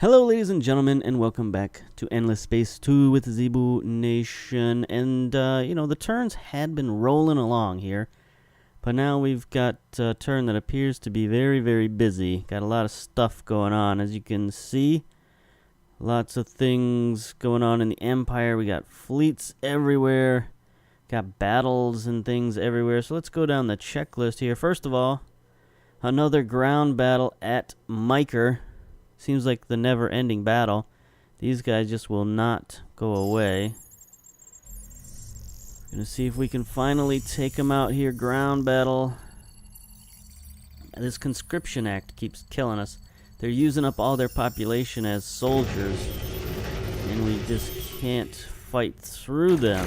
Hello, ladies and gentlemen, and welcome back to Endless Space 2 with Zebu Nation. And, the turns had been rolling along here, but now we've got a turn that appears to be very, very busy. Got a lot of stuff going on, as you can see. Lots of things going on in the Empire. We got fleets everywhere. Got battles and things everywhere. So let's go down the checklist here. First of all, another ground battle at Micre. Seems like the never-ending battle. These guys just will not go away. Gonna see if we can finally take them out here. Ground battle. This conscription act keeps killing us. They're using up all their population as soldiers, and we just can't fight through them.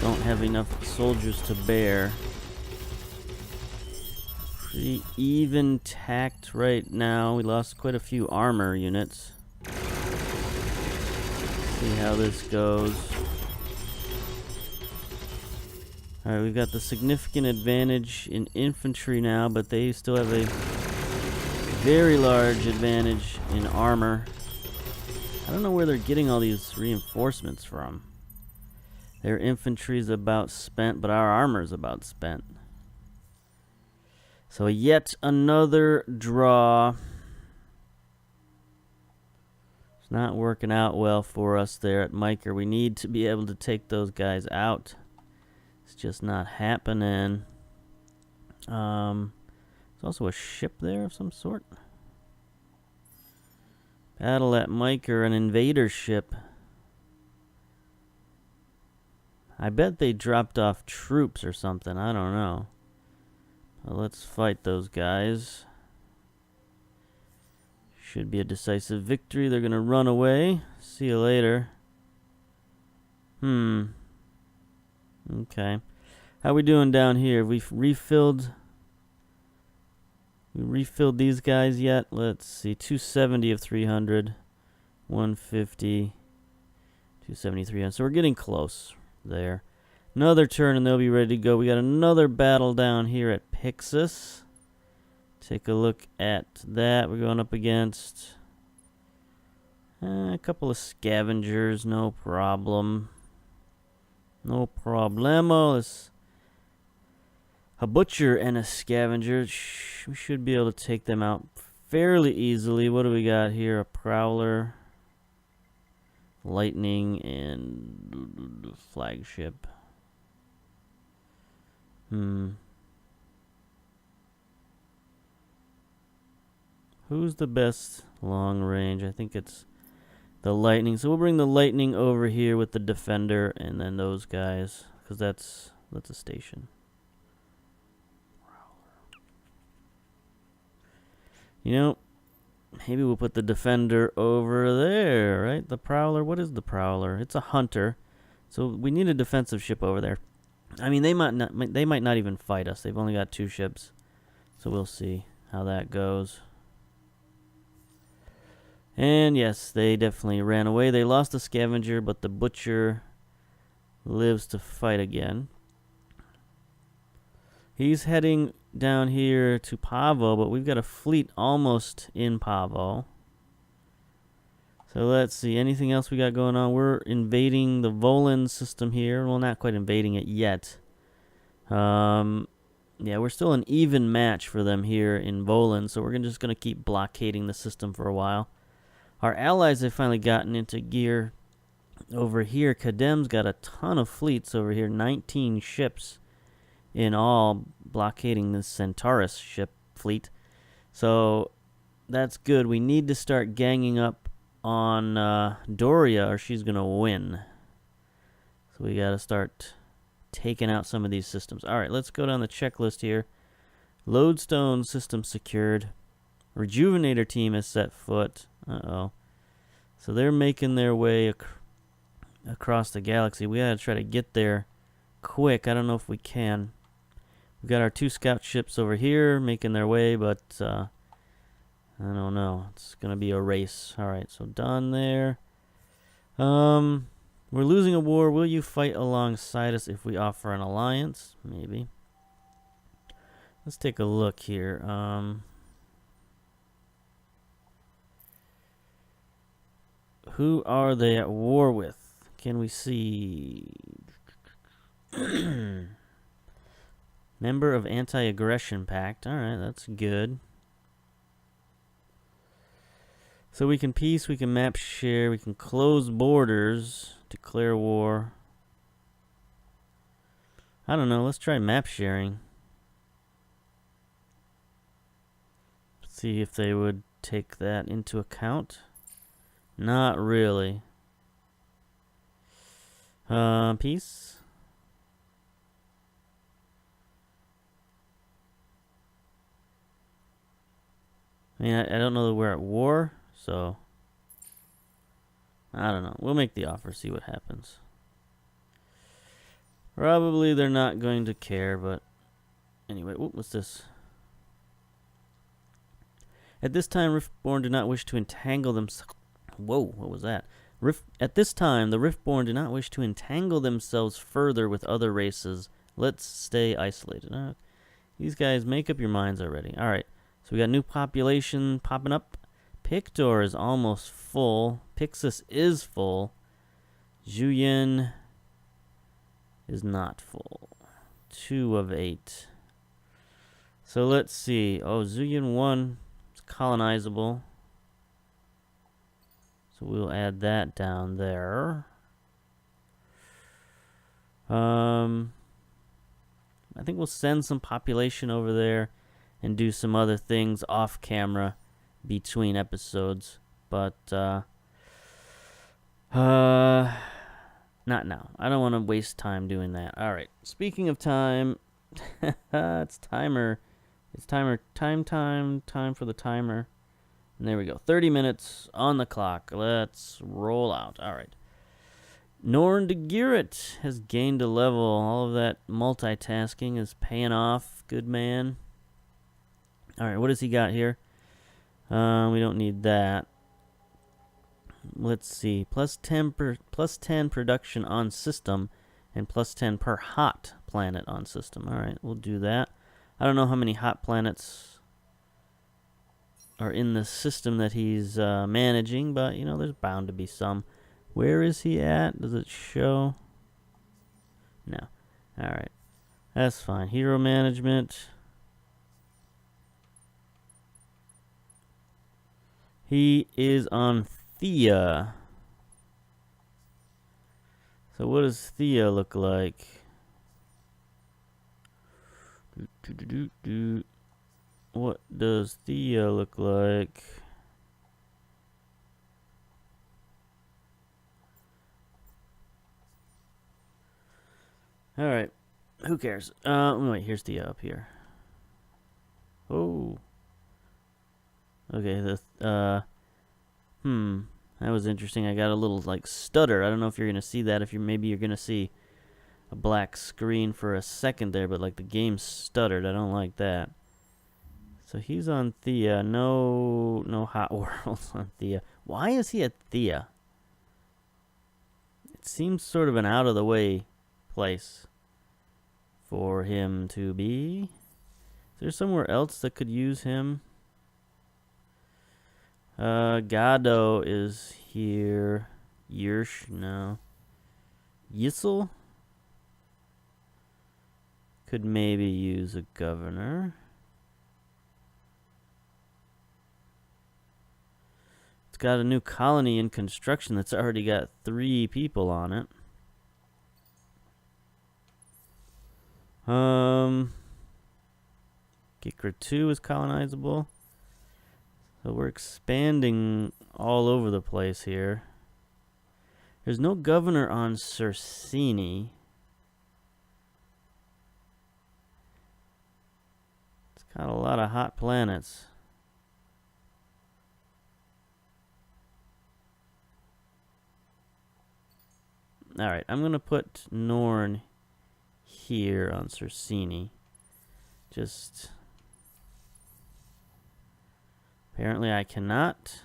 Don't have enough soldiers to bear. Pretty even tact right now. We lost quite a few armor units. See how this goes. Alright, we've got the significant advantage in infantry now, but they still have a very large advantage in armor. I don't know where they're getting all these reinforcements from. Their infantry's about spent, but our armor's about spent. So yet another draw. It's not working out well for us there at Micre. We need to be able to take those guys out. It's just not happening. There's also a ship there of some sort. Battle at Micre, an invader ship. I bet they dropped off troops or something. I don't know. Well, let's fight those guys. Should be a decisive victory. They're gonna run away. See you later. Okay. How we doing down here? We've refilled. We refilled these guys yet? Let's see. 270 of 300. 150. 270, 300. So we're getting close there. Another turn and they'll be ready to go. We got another battle down here at Pixis. Take a look at that. We're going up against a couple of scavengers. No problem. No problemo. It's a butcher and a scavenger. We should be able to take them out fairly easily. What do we got here? A prowler, lightning, and flagship. Who's the best long range? I think it's the lightning. So we'll bring the lightning over here with the defender and then those guys, because that's a station. You know, maybe we'll put the defender over there, right? The prowler. What is the prowler? It's a hunter. So we need a defensive ship over there. I mean, they might not even fight us. They've only got 2 ships. So we'll see how that goes. And yes, they definitely ran away. They lost the scavenger, but the butcher lives to fight again. He's heading down here to Pavo, but we've got a fleet almost in Pavo. So let's see, anything else we got going on? We're invading the Volan system here. Well, not quite invading it yet. Yeah, we're still an even match for them here in Volan, so we're just going to keep blockading the system for a while. Our allies have finally gotten into gear over here. Kadem's got a ton of fleets over here, 19 ships in all, blockading the Centaurus ship fleet. So that's good. We need to start ganging up on Doria or she's going to win. So we got to start taking out some of these systems. All right, let's go down the checklist here. Lodestone system secured. Rejuvenator team has set foot. Uh-oh. So they're making their way across the galaxy. We got to try to get there quick. I don't know if we can. We've got our 2 scout ships over here making their way, but I don't know. It's going to be a race. All right, so done there. We're losing a war. Will you fight alongside us if we offer an alliance? Maybe. Let's take a look here. Who are they at war with? Can we see? Member of Anti-Aggression Pact. Alright, that's good. So we can peace, we can map share, we can close borders, declare war. I don't know, let's try map sharing. See if they would take that into account. Not really. Peace. I mean, I don't know that we're at war, so I don't know. We'll make the offer, see what happens. Probably they're not going to care, but anyway, what's this? At this time, Riftborn do not wish to entangle themselves. Whoa, what was that? At this time, the Riftborn do not wish to entangle themselves further with other races. Let's stay isolated. These guys, make up your minds already. All right, so we got new population popping up. Pictor is almost full. Pixis is full. Juyin is not full. 2 of 8. So let's see. Oh, Zuyin 1 is colonizable. So we'll add that down there. I think we'll send some population over there and do some other things off camera between episodes. But, not now. I don't want to waste time doing that. Alright, speaking of time, it's timer. It's time for the timer. And there we go. 30 minutes on the clock. Let's roll out. Alright. Norn de Gearet has gained a level. All of that multitasking is paying off. Good man. Alright, what does he got here? We don't need that. Let's see. Plus 10 production on system and plus 10 per hot planet on system. Alright, we'll do that. I don't know how many hot planets are in the system that he's managing, but, you know, there's bound to be some. Where is he at? Does it show? No. Alright. That's fine. Hero management. He is on Thea. So what does Thea look like? What does Thea look like? Alright. Who cares? Wait, here's Thea up here. Oh. Okay, that was interesting. I got a little, like, stutter. I don't know if you're going to see that. Maybe you're going to see a black screen for a second there, but, like, the game stuttered. I don't like that. So he's on Thea. No hot worlds on Thea. Why is he at Thea? It seems sort of an out-of-the-way place for him to be. Is there somewhere else that could use him? Gado is here. Yersh, no. Yissel could maybe use a governor. It's got a new colony in construction that's already got 3 people on it. Micre 2 is colonizable. So we're expanding all over the place here. There's no governor on Cersini. It's got a lot of hot planets. Alright, I'm going to put Norn here on Cersini. Just... apparently I cannot.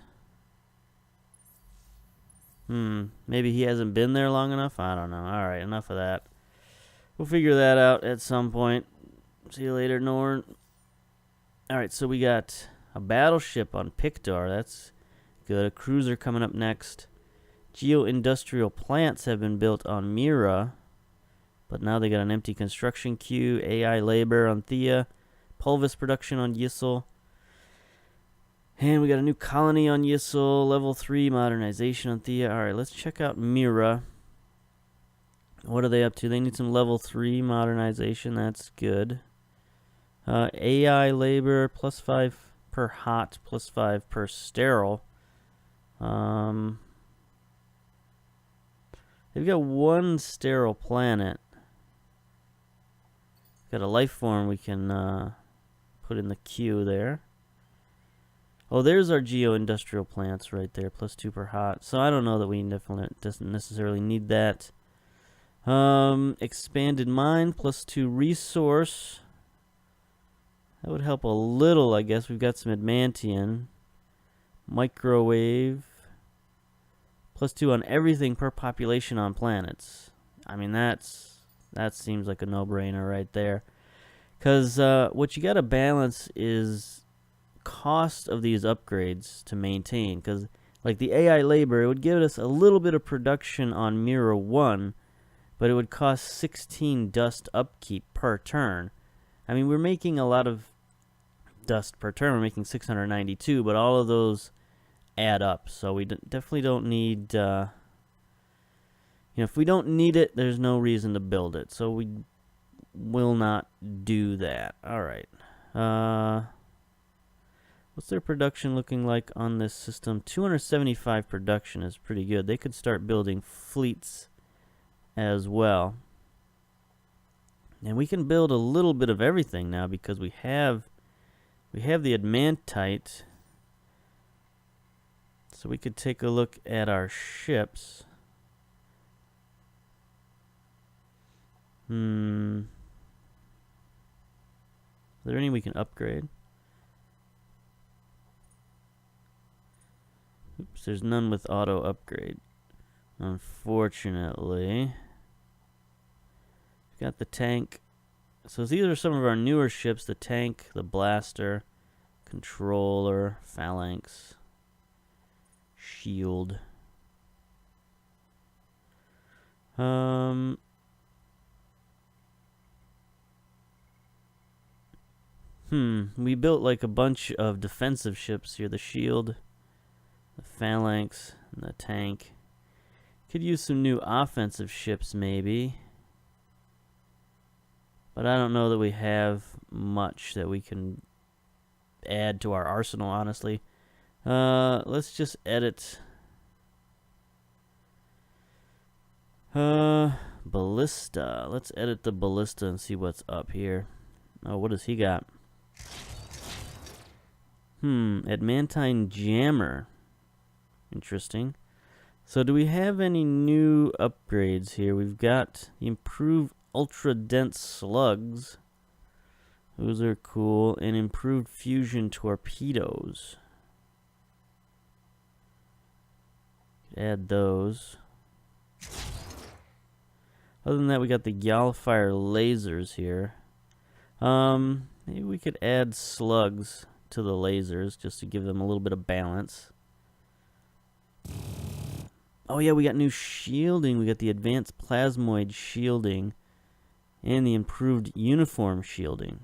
Maybe he hasn't been there long enough? I don't know. Alright, enough of that. We'll figure that out at some point. See you later, Norn. Alright, so we got a battleship on Pictor. That's good. A cruiser coming up next. Geo-industrial plants have been built on Micre, but now they got an empty construction queue. AI labor on Thea. Pulvis production on Yissel. And we got a new colony on Yissel. Level 3 modernization on Thea. Alright, let's check out Micre. What are they up to? They need some level 3 modernization. That's good. AI labor, +5 per hot, +5 per sterile. They've got one sterile planet. Got a life form we can put in the queue there. Oh, there's our geo-industrial plants right there, +2 per hot. So I don't know that we definitely doesn't necessarily need that. Expanded mine, +2 resource. That would help a little, I guess. We've got some adamantium. Microwave. +2 on everything per population on planets. I mean, that seems like a no-brainer right there. Because what you got to balance is cost of these upgrades to maintain. Because, like the AI labor, it would give us a little bit of production on Micre 1, but it would cost 16 dust upkeep per turn. I mean, we're making a lot of dust per turn. We're making 692, but all of those add up. So we definitely don't need... if we don't need it, there's no reason to build it. So we will not do that. All right. What's their production looking like on this system? 275 production is pretty good. They could start building fleets as well. And we can build a little bit of everything now because we have the adamantite. So we could take a look at our ships. Is there any we can upgrade? Oops, there's none with auto upgrade. Unfortunately. We've got the tank. So these are some of our newer ships. The tank, the blaster, controller, phalanx, shield. We built like a bunch of defensive ships here. The shield, the phalanx, and the tank. Could use some new offensive ships maybe. But I don't know that we have much that we can add to our arsenal, honestly. Let's just edit. Ballista. Let's edit the ballista and see what's up here. Oh, what does he got? Adamantine jammer. Interesting. So do we have any new upgrades here? We've got the improved ultra dense slugs. Those are cool. And improved fusion torpedoes. Add those. Other than that, we got the Galfire lasers here. Maybe we could add slugs to the lasers just to give them a little bit of balance. Oh yeah, we got new shielding. We got the advanced plasmoid shielding and the improved uniform shielding.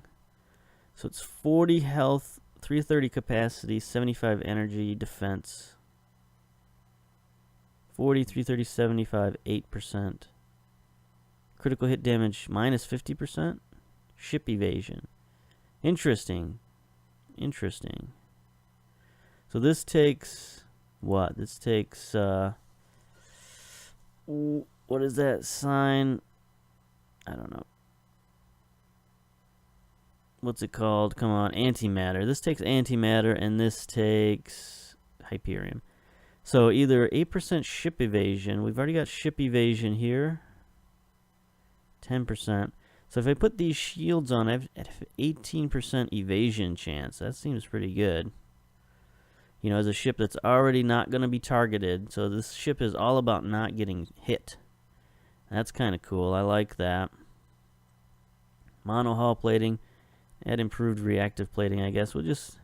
So it's 40 health, 330 capacity, 75 energy, defense. 40, 330, 75, 8%. Critical hit damage minus 50%. Ship evasion. Interesting. Interesting. So this takes what? This takes what is that sign? I don't know. What's it called? Come on, antimatter. This takes antimatter and this takes Hyperium. So either 8% ship evasion. We've already got ship evasion here. 10%. So if I put these shields on, I have 18% evasion chance. That seems pretty good. You know, as a ship that's already not going to be targeted. So this ship is all about not getting hit. That's kind of cool. I like that. Monohull plating. Add improved reactive plating, I guess. We'll just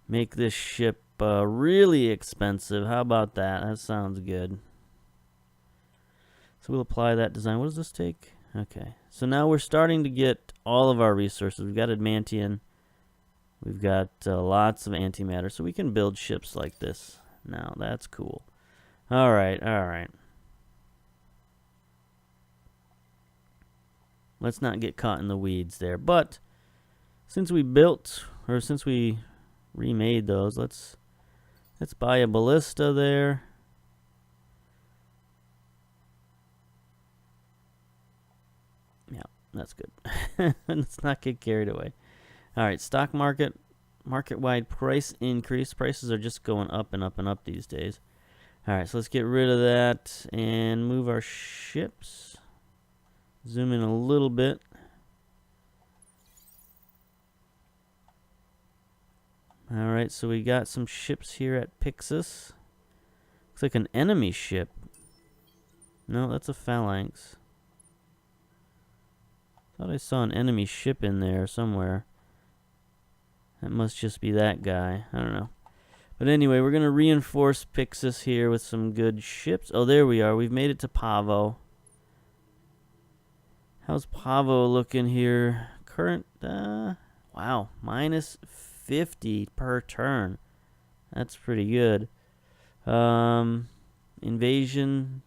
make this ship really expensive. How about that? That sounds good. So we'll apply that design. What does this take? Okay. So now we're starting to get all of our resources. We've got adamantium. We've got lots of antimatter. So we can build ships like this. Now, that's cool. All right, all right. Let's not get caught in the weeds there. But since we built, or since we remade those, let's buy a ballista there. Yeah, that's good. Let's not get carried away. All right, stock market-wide price increase. Prices are just going up and up and up these days. All right, so let's get rid of that and move our ships. Zoom in a little bit. All right, so we got some ships here at Pixis. Looks like an enemy ship. No, that's a phalanx. Thought I saw an enemy ship in there somewhere. That must just be that guy. I don't know. But anyway, we're going to reinforce Pixis here with some good ships. Oh, there we are. We've made it to Pavo. How's Pavo looking here? Current, wow, minus 50 per turn. That's pretty good. Invasion.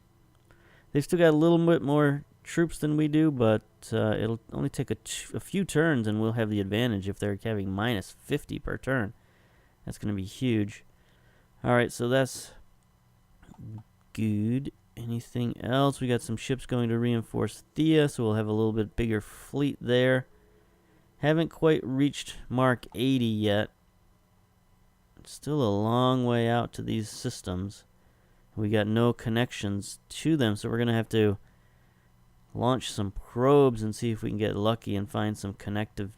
They've still got a little bit more troops than we do, but it'll only take a few turns and we'll have the advantage if they're having minus 50 per turn. That's going to be huge. Alright, so that's good. Anything else? We got some ships going to reinforce Thea, so we'll have a little bit bigger fleet there. Haven't quite reached Mark 80 yet. Still a long way out to these systems. We got no connections to them, so we're going to have to launch some probes and see if we can get lucky and find some connective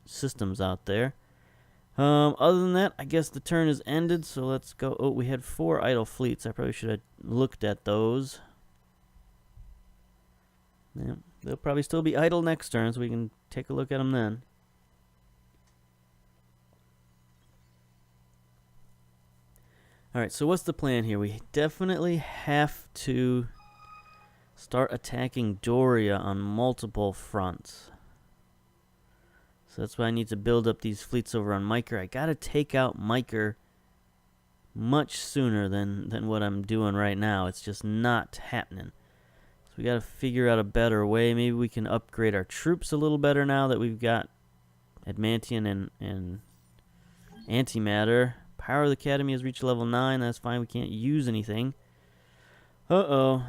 systems out there. Other than that, I guess the turn is ended, so let's go. Oh, we had 4 idle fleets. I probably should have looked at those. Yeah, they'll probably still be idle next turn, so we can take a look at them then. Alright, so what's the plan here? We definitely have to start attacking Doria on multiple fronts. So that's why I need to build up these fleets over on Micre. I gotta take out Micre much sooner than what I'm doing right now. It's just not happening. So we gotta figure out a better way. Maybe we can upgrade our troops a little better now that we've got adamantium and antimatter. Power of the Academy has reached level 9. That's fine. We can't use anything. Uh-oh.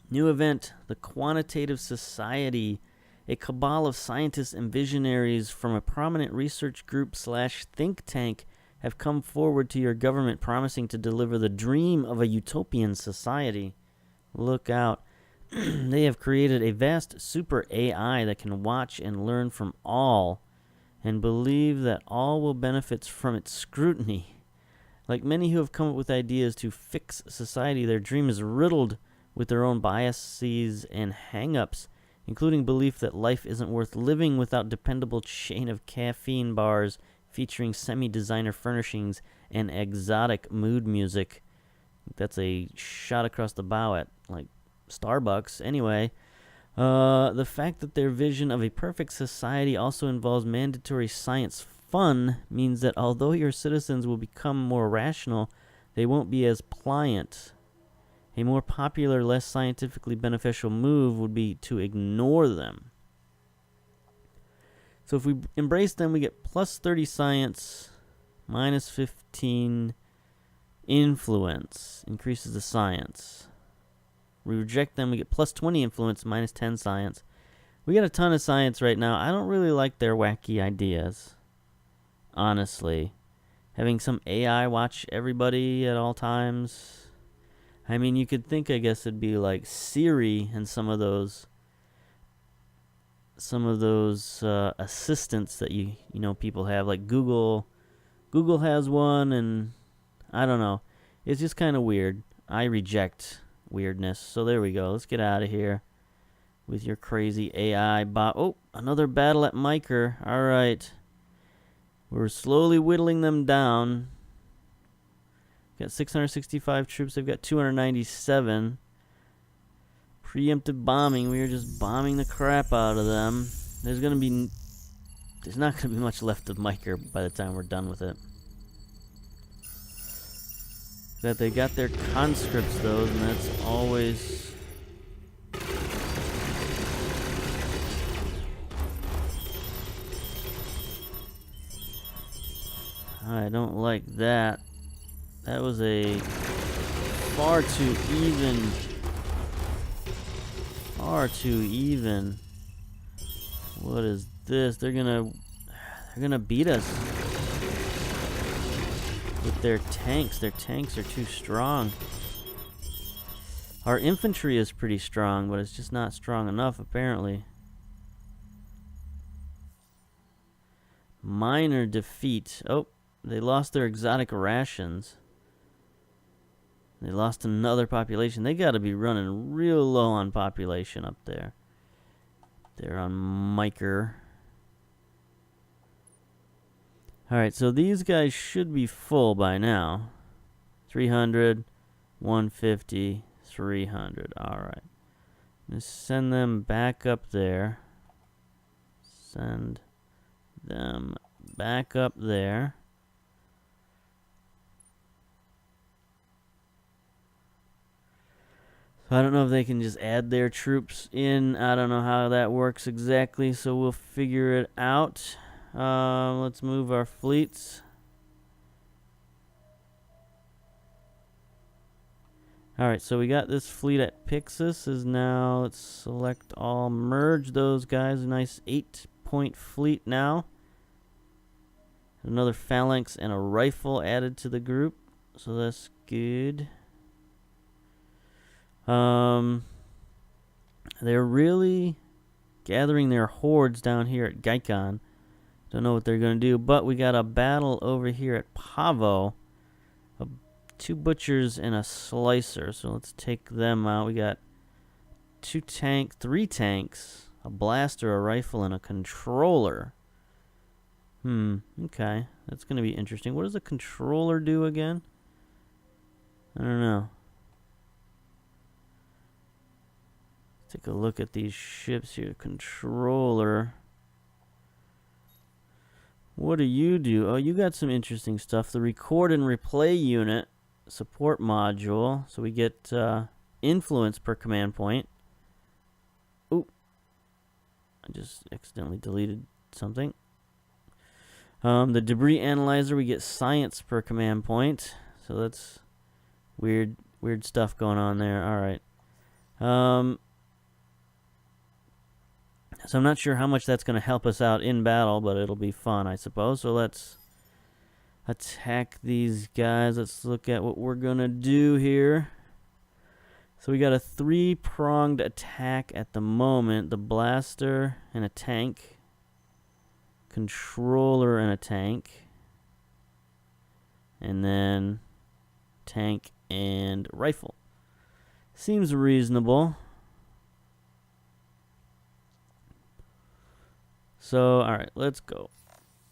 New event. The Quantitative Society. A cabal of scientists and visionaries from a prominent research group / think tank have come forward to your government promising to deliver the dream of a utopian society. Look out. They have created a vast super AI that can watch and learn from all and believe that all will benefit from its scrutiny. Like many who have come up with ideas to fix society, their dream is riddled with their own biases and hang-ups, including belief that life isn't worth living without dependable chain of caffeine bars featuring semi-designer furnishings and exotic mood music. That's a shot across the bow at, like, Starbucks. Anyway, the fact that their vision of a perfect society also involves mandatory science fun means that although your citizens will become more rational, they won't be as pliant. A more popular, less scientifically beneficial move would be to ignore them. So if we embrace them, we get plus 30 science, minus 15 influence. Increases the science. We reject them, we get plus 20 influence, minus 10 science. We got a ton of science right now. I don't really like their wacky ideas, honestly. Having some AI watch everybody at all times. I mean, you could think, I guess, it'd be like Siri and some of those assistants that you know people have, like Google. Google has one, and I don't know. It's just kind of weird. I reject weirdness. So there we go. Let's get out of here with your crazy AI bot. Oh, another battle at Micre. All right. We're slowly whittling them down. Got 665 troops. They've got 297. Preemptive bombing. We are just bombing the crap out of them. There's not gonna be much left of Micre by the time we're done with it. That they got their conscripts though, and that's always I don't like that. That was a far too even. What is this? They're gonna beat us with their tanks. Their tanks are too strong. Our infantry is pretty strong, but it's just not strong enough apparently. Minor defeat. Oh, they lost their exotic rations. They lost another population. They gotta be running real low on population up there. They're on Micre. Alright, so these guys should be full by now. 300, 150, 300. Alright. Let's send them back up there. Send them back up there. So I don't know if they can just add their troops in. I don't know how that works exactly, so we'll figure it out. Let's move our fleets. Alright, so we got this fleet at Pixis is now, let's select all, merge those guys. A nice 8-point fleet now. Another phalanx and a rifle added to the group, so that's good. They're really gathering their hordes down here at Gaikon. Don't know what they're going to do, but we got a battle over here at Pavo. 2 butchers and a slicer, so let's take them out. We got 3 tanks, a blaster, a rifle, and a controller. Okay. That's going to be interesting. What does a controller do again? I don't know. Take a look at these ships here. Controller. What do you do? Oh, you got some interesting stuff. The record and replay unit support module. So we get influence per command point. Oop. I just accidentally deleted something. The debris analyzer, we get science per command point. So that's weird stuff going on there. All right. So I'm not sure how much that's going to help us out in battle, but it'll be fun, I suppose. So let's attack these guys. Let's look at what we're going to do here. So we got a 3-pronged attack at the moment. The blaster and a tank. Controller and a tank. And then tank and rifle. Seems reasonable. So, alright, let's go.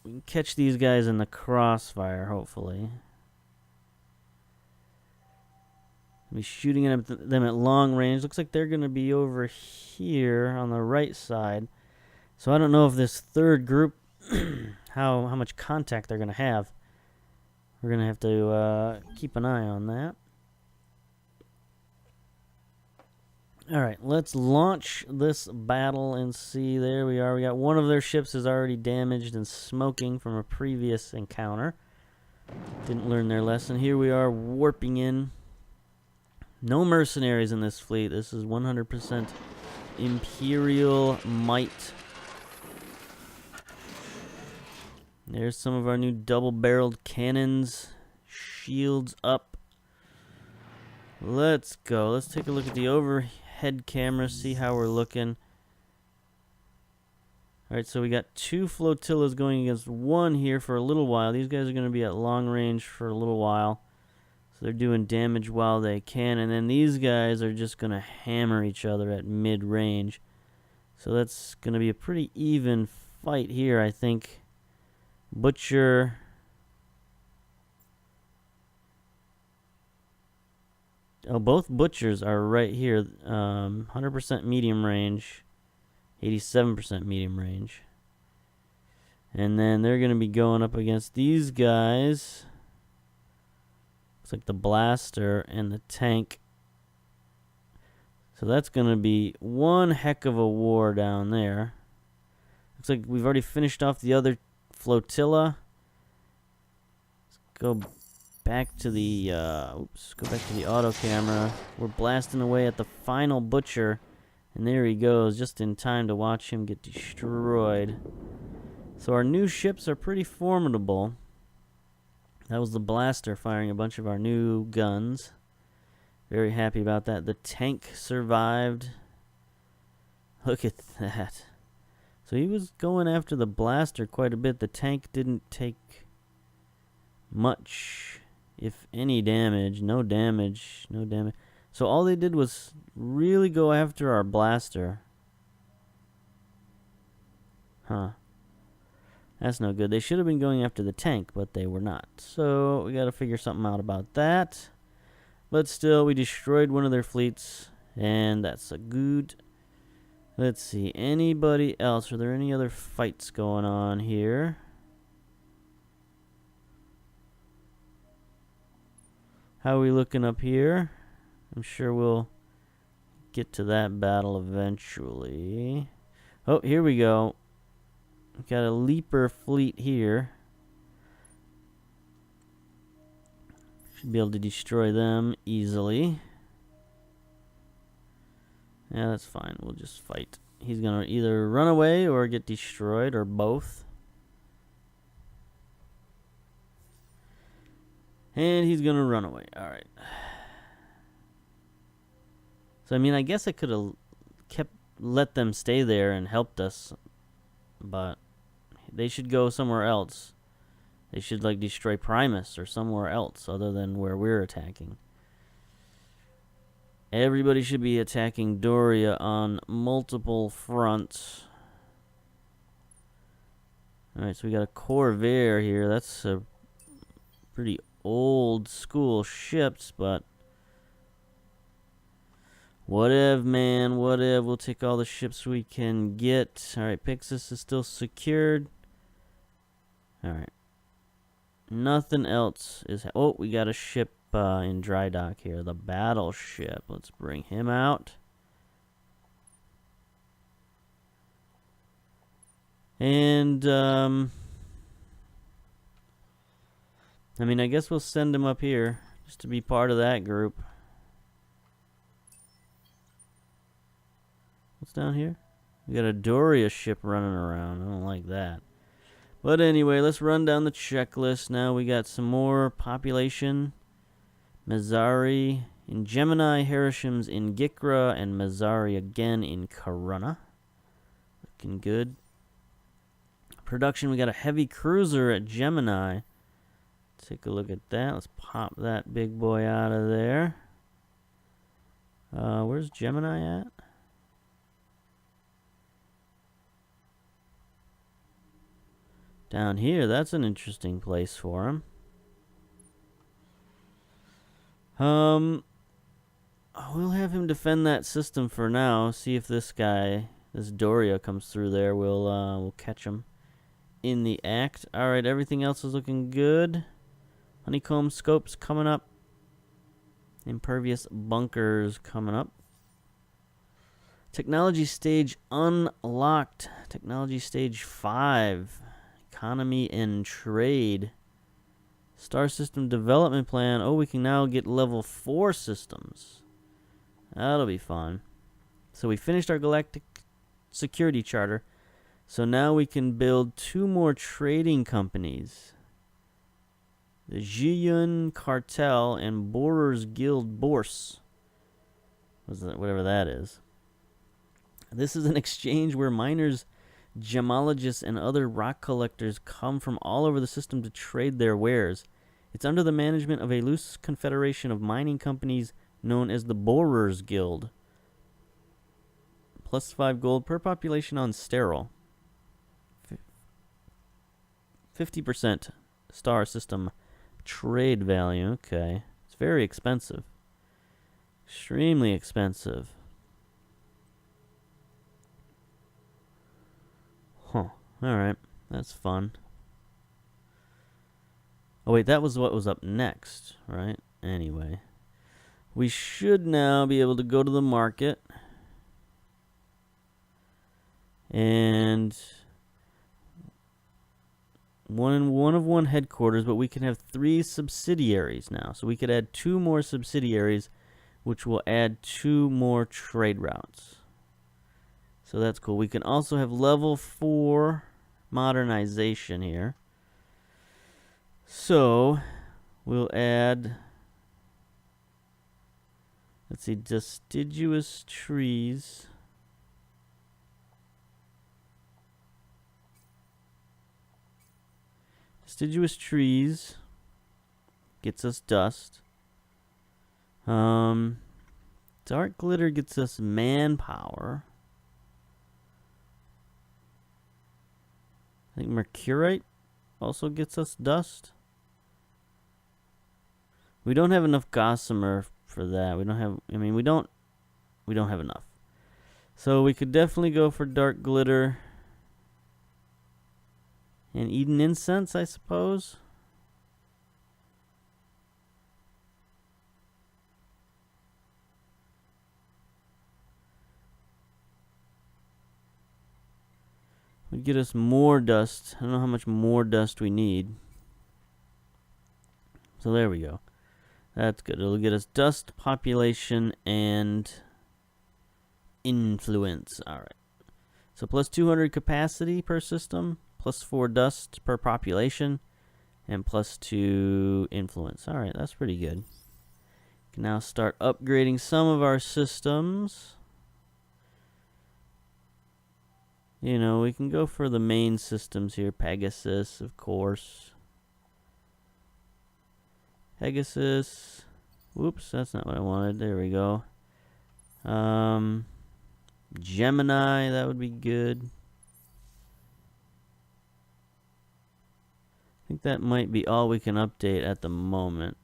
We can catch these guys in the crossfire, hopefully. Be shooting at them at long range. Looks like they're going to be over here on the right side. So I don't know if this third group, how much contact they're going to have. We're going to have to keep an eye on that. Alright, let's launch this battle and see. There we are. We got one of their ships is already damaged and smoking from a previous encounter. Didn't learn their lesson. Here we are warping in. No mercenaries in this fleet. This is 100% Imperial might. There's some of our new double-barreled cannons. Shields up. Let's go. Let's take a look at the overhead camera, see how we're looking. Alright, so we got 2 flotillas going against 1 here for a little while. These guys are going to be at long range for a little while. So they're doing damage while they can. And then these guys are just going to hammer each other at mid-range. So that's going to be a pretty even fight here, I think. Butcher. Oh, both butchers are right here. 100% medium range, 87% medium range. And then they're going to be going up against these guys. Looks like the blaster and the tank. So that's going to be one heck of a war down there. Looks like we've already finished off the other flotilla. Let's go back to the go back to the auto camera. We're blasting away at the final butcher, and there he goes, just in time to watch him get destroyed. So our new ships are pretty formidable. That was the blaster firing a bunch of our new guns. Very happy about that. The tank survived. Look at that. So he was going after the blaster quite a bit. The tank didn't take much, if any damage. No damage. No damage. So all they did was really go after our blaster. Huh. That's no good. They should have been going after the tank, but they were not. So we got to figure something out about that. But still, we destroyed one of their fleets, and that's a good. Let's see. Anybody else? Are there any other fights going on here? How are we looking up here? I'm sure we'll get to that battle eventually. Oh, here we go. Got a leaper fleet here. Should be able to destroy them easily. Yeah, that's fine. We'll just fight. He's going to either run away or get destroyed, or both. And he's going to run away. Alright. So, I mean, I guess I could have let them stay there and helped us. But they should go somewhere else. They should, like, destroy Primus or somewhere else other than where we're attacking. Everybody should be attacking Doria on multiple fronts. Alright, so we got a Corvair here. That's a pretty old school ships, but whatever, man, whatever. We'll take all the ships we can get. Alright, Pixis is still secured. Alright. Nothing else is... Oh, we got a ship in dry dock here. The battleship. Let's bring him out. And, I mean, I guess we'll send him up here just to be part of that group. What's down here? We got a Doria ship running around. I don't like that. But anyway, let's run down the checklist. Now we got some more population. Mazari in Gemini, Harishim's in Gikra, and Mazari again in Karuna. Looking good. Production, we got a heavy cruiser at Gemini. Take a look at that. Let's pop that big boy out of there. Where's Gemini at? Down here. That's an interesting place for him. We'll have him defend that system for now. See if this guy, this Doria, comes through there. We'll catch him in the act. All right, everything else is looking good. Honeycomb scopes coming up. Impervious bunkers coming up. Technology stage unlocked. Technology stage 5. Economy and trade. Star system development plan. Oh, we can now get level 4 systems. That'll be fun. So we finished our galactic security charter. So now we can build 2 more trading companies. The Jiyun Cartel and Borer's Guild Bourse. Whatever that is. This is an exchange where miners, gemologists, and other rock collectors come from all over the system to trade their wares. It's under the management of a loose confederation of mining companies known as the Borer's Guild. Plus 5 gold per population on sterile. 50% star system trade value. Okay. It's very expensive. Extremely expensive. Huh. Alright. That's fun. Oh, wait. That was what was up next, right? Anyway. We should now be able to go to the market. And one of one headquarters, but we can have 3 subsidiaries now. So we could add 2 more subsidiaries, which will add 2 more trade routes. So that's cool. We can also have level 4 modernization here. So we'll add, let's see, deciduous trees. Deciduous trees gets us dust. Dark glitter gets us manpower. I think mercurite also gets us dust. We don't have enough gossamer for that. We don't have, I mean, we don't have enough. So we could definitely go for dark glitter and Eden incense, I suppose. Would get us more dust. I don't know how much more dust we need. So there we go. That's good. It'll get us dust, population, and influence. Alright. So plus 200 capacity per system, plus 4 dust per population, and plus 2 influence. Alright, that's pretty good. We can now start upgrading some of our systems. You know, we can go for the main systems here. Pegasus, of course. Pegasus. Whoops, that's not what I wanted. There we go. Gemini, that would be good. I think that might be all we can update at the moment.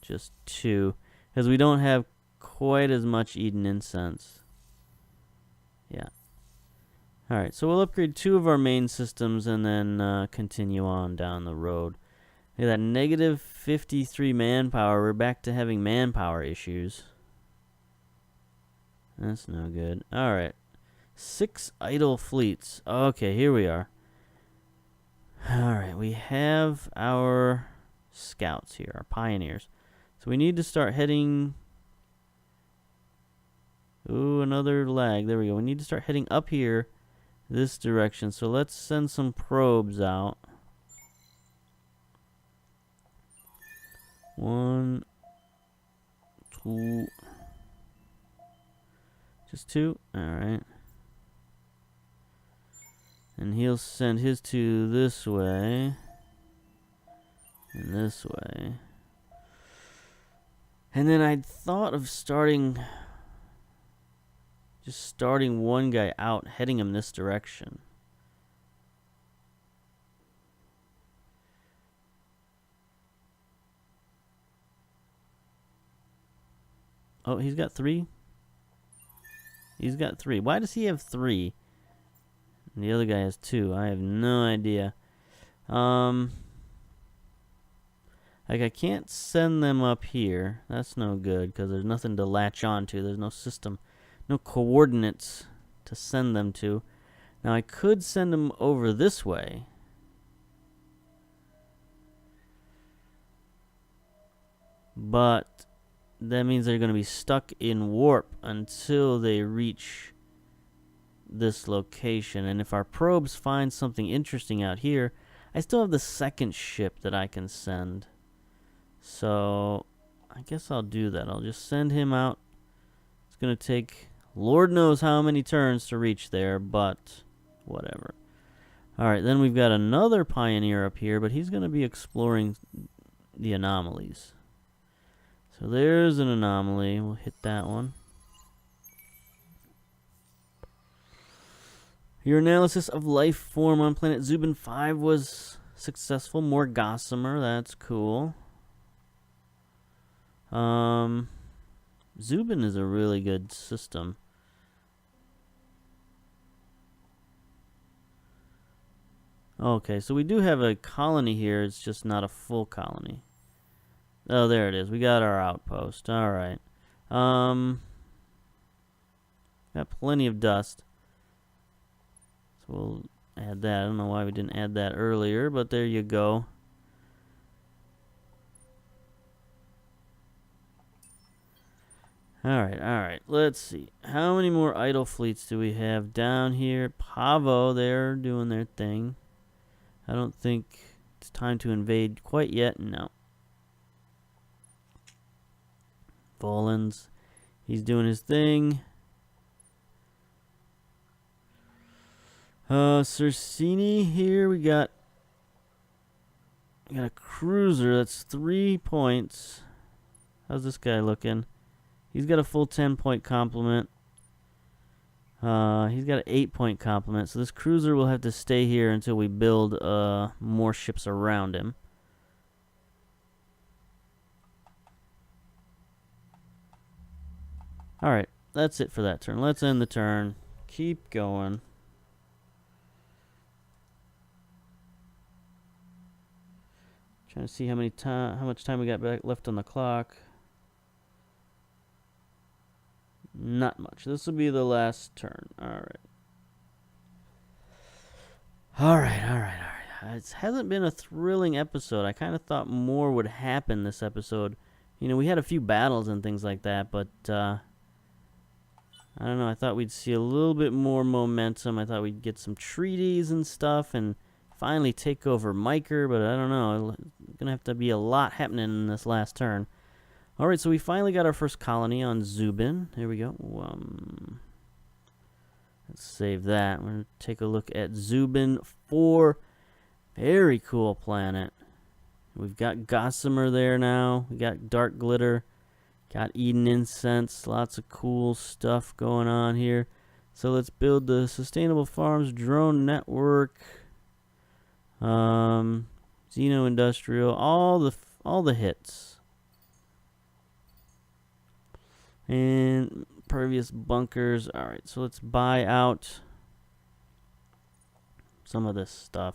Just 2. Because we don't have quite as much Eden incense. Yeah. Alright, so we'll upgrade 2 of our main systems and then continue on down the road. Look at that, negative 53 manpower. We're back to having manpower issues. That's no good. Alright. 6 idle fleets. Okay, here we are. Alright, we have our scouts here, our pioneers. So we need to start heading... Ooh, another lag. There we go. We need to start heading up here this direction. So let's send some probes out. 1, 2, just 2. Alright. And he'll send his 2 this way. And this way. And then I'd thought of starting one guy out, heading him this direction. Oh, he's got 3? He's got 3. Why does he have 3? And the other guy has 2. I have no idea. Like, I can't send them up here. That's no good, because there's nothing to latch on to. There's no system, no coordinates to send them to. Now, I could send them over this way. But that means they're going to be stuck in warp until they reach this location. And if our probes find something interesting out here, I still have the second ship that I can send. So I guess I'll do that. I'll just send him out. It's going to take Lord knows how many turns to reach there, but whatever. Alright, then we've got another pioneer up here, but he's going to be exploring the anomalies. So there's an anomaly. We'll hit that one. Your analysis of life form on planet Zubin 5 was successful. More gossamer. That's cool. Zubin is a really good system. Okay, so we do have a colony here. It's just not a full colony. Oh, there it is. We got our outpost. All right. Got plenty of dust. So we'll add that. I don't know why we didn't add that earlier, but there you go. All right. Let's see. How many more idle fleets do we have down here? Pavo, they're doing their thing. I don't think it's time to invade quite yet. No. Volans, he's doing his thing. Cersini here, we got a cruiser. That's 3 points. How's this guy looking? He's got a full 10-point complement. He's got an 8-point complement. So this cruiser will have to stay here until we build more ships around him. Alright, that's it for that turn. Let's end the turn. Keep going. Trying to see how much time we got back left on the clock. Not much. This will be the last turn. Alright. It hasn't been a thrilling episode. I kind of thought more would happen this episode. You know, we had a few battles and things like that, but I don't know. I thought we'd see a little bit more momentum. I thought we'd get some treaties and stuff and finally take over Micre, but I don't know. It's going to have to be a lot happening in this last turn. Alright, so we finally got our first colony on Zubin. There we go. Let's save that. We're going to take a look at Zubin 4. Very cool planet. We've got Gossamer there now. We got Dark Glitter. Got Eden Incense. Lots of cool stuff going on here. So let's build the Sustainable Farms Drone Network. Xeno Industrial. All the hits. And pervious bunkers. Alright, so let's buy out some of this stuff.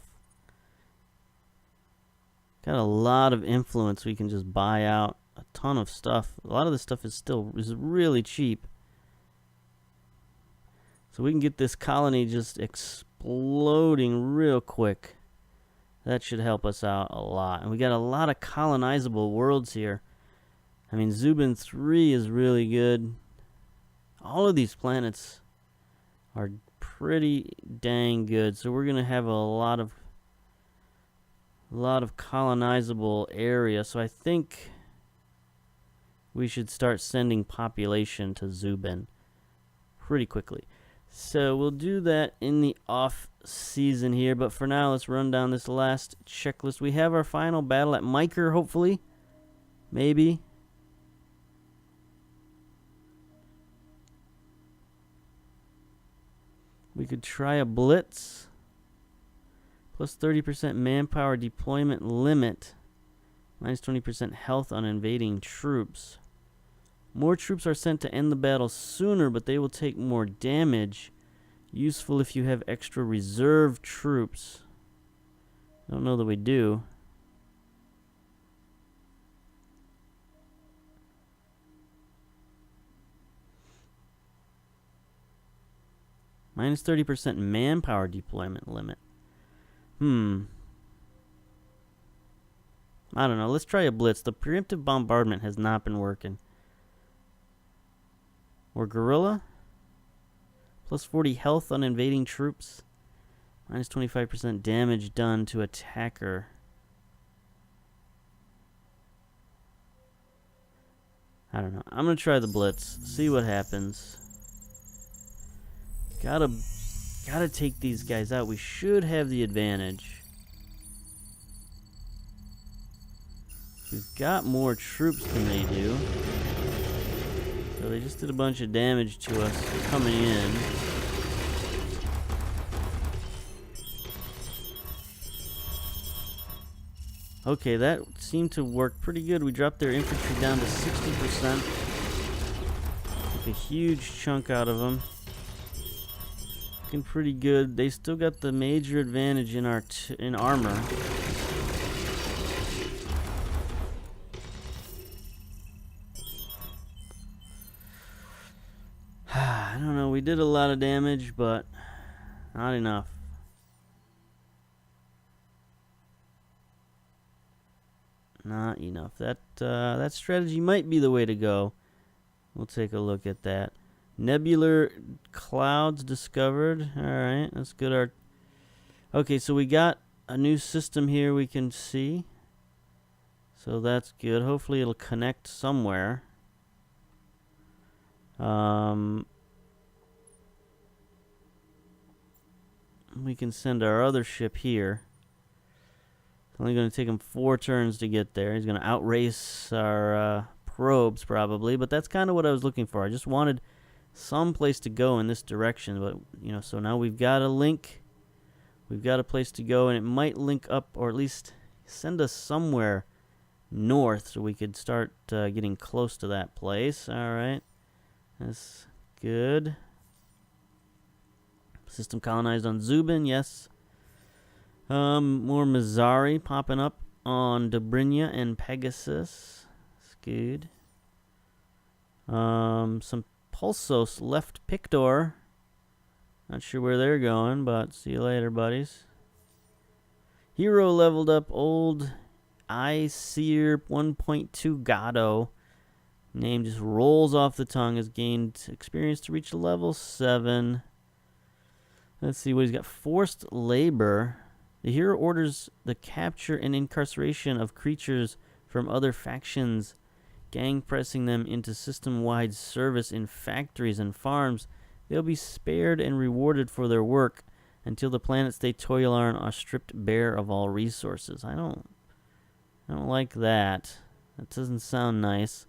Got a lot of influence we can just buy out. A ton of stuff. A lot of this stuff is really cheap. So we can get this colony just exploding real quick. That should help us out a lot. And we got a lot of colonizable worlds here. I mean, Zubin 3 is really good. All of these planets are pretty dang good. So we're going to have a lot of colonizable area. So I think we should start sending population to Zubin pretty quickly. So we'll do that in the off season here. But for now, let's run down this last checklist. We have our final battle at Micre, hopefully. Maybe. We could try a blitz. Plus 30% manpower deployment limit. Minus 20% health on invading troops. More troops are sent to end the battle sooner, but they will take more damage. Useful if you have extra reserve troops. I don't know that we do. Minus 30% manpower deployment limit. I don't know. Let's try a blitz. The preemptive bombardment has not been working. Or guerrilla. Plus 40 health on invading troops. Minus 25% damage done to attacker. I don't know. I'm going to try the blitz. See what happens. Gotta take these guys out. We should have the advantage. We've got more troops than they do. So they just did a bunch of damage to us coming in. Okay, that seemed to work pretty good. We dropped their infantry down to 60%. Took a huge chunk out of them. Looking pretty good. They still got the major advantage in our in armor. I don't know. We did a lot of damage, but not enough. Not enough. That strategy might be the way to go. We'll take a look at that. Nebular clouds discovered. All right, that's good. Okay, so we got a new system here we can see. So that's good. Hopefully it'll connect somewhere. We can send our other ship here. It's only going to take him 4 turns to get there. He's going to outrace our probes probably, but that's kind of what I was looking for. I just wanted some place to go in this direction, but you know, so now we've got a link. We've got a place to go, and it might link up, or at least send us somewhere north so we could start getting close to that place. All right, that's good. System colonized on Zubin, yes. More Mizari popping up on Dobrynya and Pegasus. That's good. Some Pulsos left Pictor. Not sure where they're going, but see you later, buddies. Hero leveled up old Seer 1.2 Gado. Name just rolls off the tongue. Has gained experience to reach level 7. Let's see what he's got. Forced labor. The hero orders the capture and incarceration of creatures from other factions, gang pressing them into system-wide service in factories and farms. They'll be spared and rewarded for their work until the planets they toil on are stripped bare of all resources. I don't like that. That doesn't sound nice.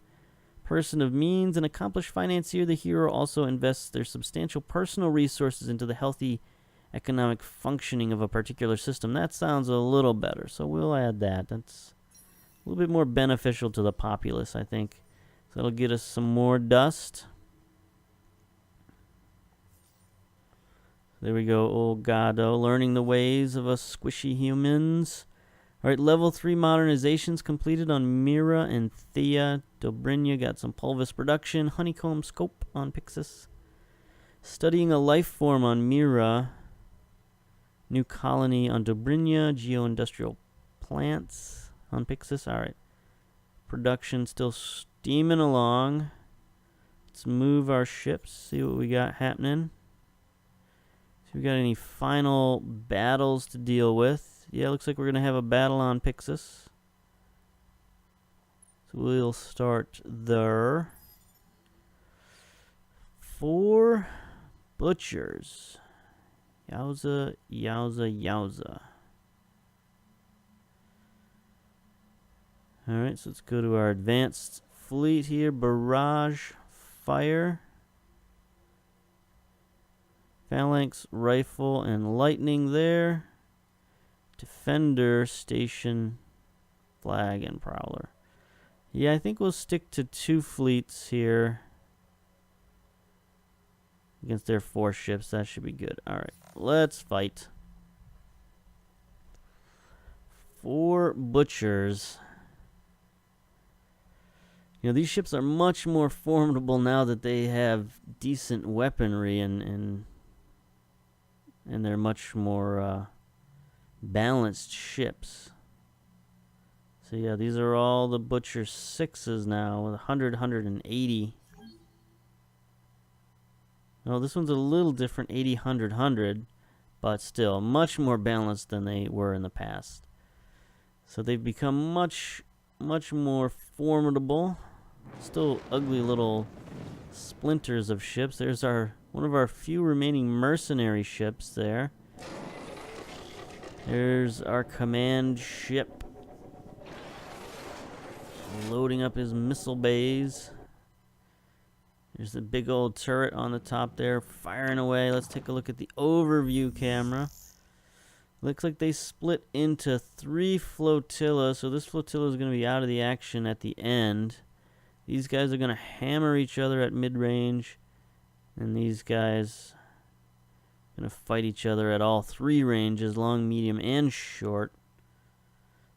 Person of means, an accomplished financier, the hero also invests their substantial personal resources into the healthy economic functioning of a particular system. That sounds a little better, so we'll add that. That's a little bit more beneficial to the populace, I think. So that'll get us some more dust. There we go, old Gado, learning the ways of us squishy humans. All right, level 3 modernizations completed on Mira and Thea. Dobrynya got some pulvis production. Honeycomb scope on Pixis. Studying a life form on Mira. New colony on Dobrynya. Geo-industrial plants on Pixis. All right. Production still steaming along. Let's move our ships. See what we got happening. See if we got any final battles to deal with. Yeah, looks like we're going to have a battle on Pixis. So we'll start there. 4 butchers. Yowza, yowza, yowza. Alright, so let's go to our advanced fleet here. Barrage, fire. Phalanx, rifle, and lightning there. Defender, station, flag, and prowler. Yeah, I think we'll stick to 2 fleets here against their 4 ships. That should be good. All right, let's fight. 4 butchers. You know, these ships are much more formidable now that they have decent weaponry and they're much more balanced ships. So yeah, these are all the Butcher 6s now with 100, 180. No, this one's a little different, 80, 100, 100, but still much more balanced than they were in the past. So they've become much more formidable. Still ugly little splinters of ships. There's one of our few remaining mercenary ships there. There's our command ship. Loading up his missile bays. There's the big old turret on the top there, firing away. Let's take a look at the overview camera. Looks like they split into 3 flotillas, so this flotilla is going to be out of the action at the end. These guys are going to hammer each other at mid-range, and these guys are going to fight each other at all 3 ranges, long, medium, and short.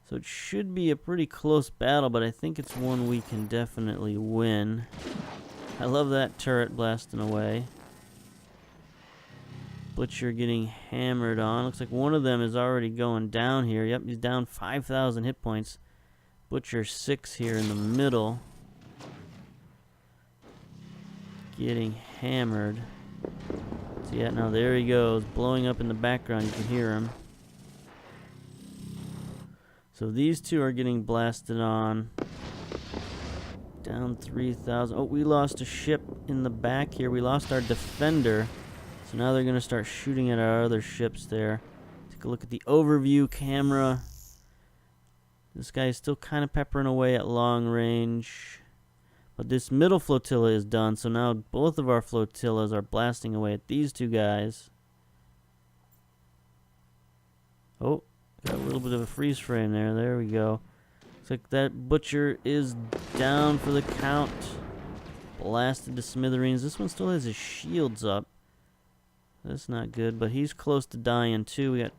So it should be a pretty close battle, but I think it's one we can definitely win. I love that turret blasting away. Butcher getting hammered on. Looks like one of them is already going down here. Yep, he's down 5,000 hit points. Butcher 6 here in the middle. Getting hammered. So yeah, now there he goes. Blowing up in the background. You can hear him. So these two are getting blasted on. Down 3,000. Oh, we lost a ship in the back here. We lost our defender. So now they're going to start shooting at our other ships there. Take a look at the overview camera. This guy is still kind of peppering away at long range. But this middle flotilla is done, so now both of our flotillas are blasting away at these two guys. Oh, got a little bit of a freeze frame there. There we go. Looks like that Butcher is down for the count. Blasted to smithereens. This one still has his shields up. That's not good, but he's close to dying too. We got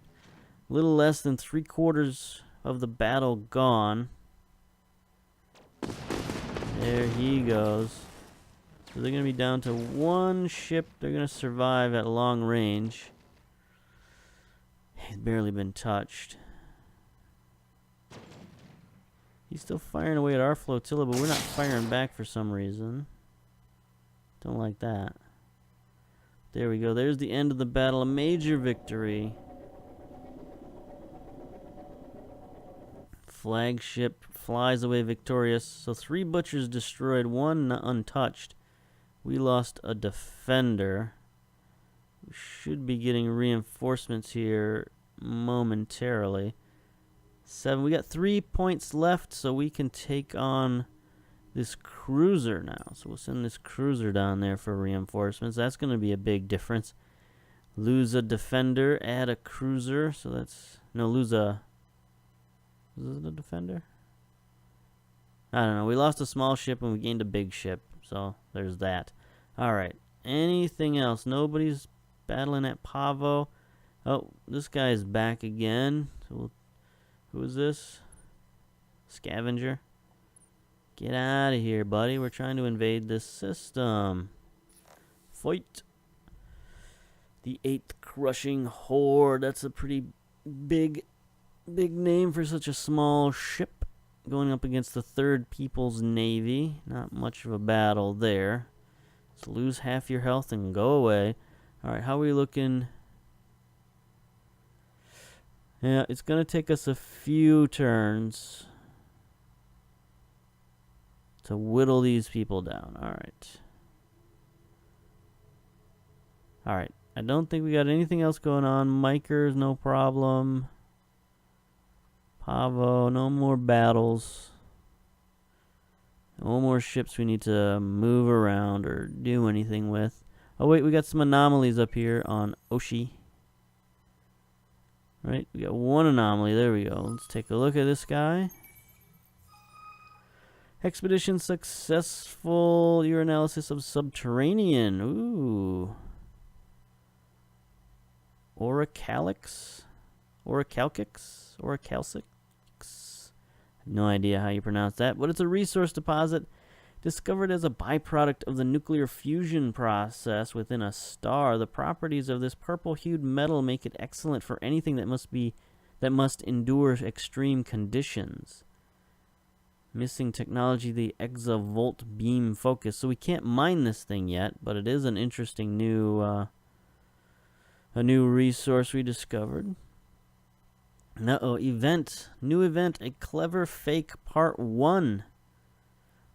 a little less than 3/4 of the battle gone. There he goes. So they're going to be down to 1 ship. They're going to survive at long range. He's barely been touched. He's still firing away at our flotilla, but we're not firing back for some reason. Don't like that. There we go. There's the end of the battle. A major victory. Flagship flies away victorious. So 3 Butchers destroyed, 1 untouched. We lost a defender. We should be getting reinforcements here momentarily. 7. We got 3 points left, so we can take on this cruiser now. So we'll send this cruiser down there for reinforcements. That's going to be a big difference. Lose a defender, add a cruiser. So that's... No, lose a... Is it a defender? I don't know. We lost a small ship and we gained a big ship. So there's that. Alright. Anything else? Nobody's battling at Pavo. Oh, this guy is back again. So who is this? Scavenger. Get out of here, buddy. We're trying to invade this system. Fight. The 8th Crushing Horde. That's a pretty big name for such a small ship. Going up against the 3rd People's Navy. Not much of a battle there. So lose half your health and go away. Alright, how are we looking? Yeah, it's going to take us a few turns to whittle these people down. Alright. Alright. I don't think we got anything else going on. Micre's no problem. Pavo, no more battles. No more ships we need to move around or do anything with. Oh wait, we got some anomalies up here on Oshi. Right, we got 1 anomaly. There we go. Let's take a look at this guy. Expedition successful. Your analysis of subterranean. Ooh. Orichalix? Orichalcix? Orichalcix? No idea how you pronounce that, but it's a resource deposit discovered as a byproduct of the nuclear fusion process within a star. The properties of this purple-hued metal make it excellent for anything that must endure extreme conditions. Missing technology, the exavolt beam focus. So we can't mine this thing yet, but it is an interesting new a new resource we discovered. Event. New event, a clever fake part 1.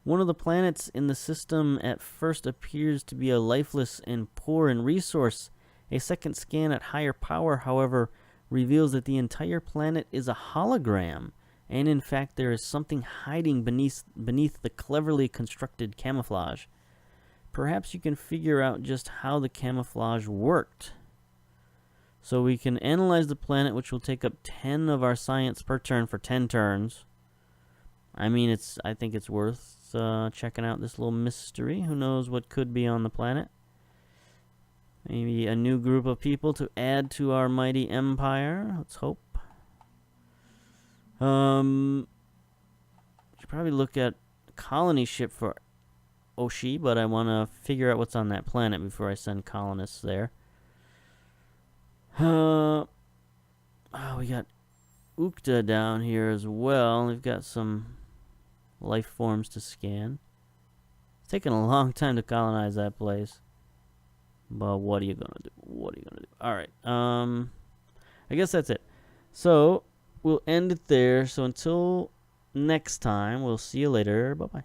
One of the planets in the system at first appears to be a lifeless and poor in resource. A second scan at higher power, however, reveals that the entire planet is a hologram, and in fact there is something hiding beneath the cleverly constructed camouflage. Perhaps you can figure out just how the camouflage worked. So we can analyze the planet, which will take up 10 of our science per turn for 10 turns. I mean, I think it's worth checking out this little mystery. Who knows what could be on the planet? Maybe a new group of people to add to our mighty empire. Let's hope. Should probably look at a colony ship for Oshi, but I want to figure out what's on that planet before I send colonists there. Oh, we got Ukta down here as well. We've got some life forms to scan. It's taking a long time to colonize that place. But what are you gonna do? What are you gonna do? Alright. I guess that's it. So we'll end it there. So until next time, we'll see you later. Bye-bye.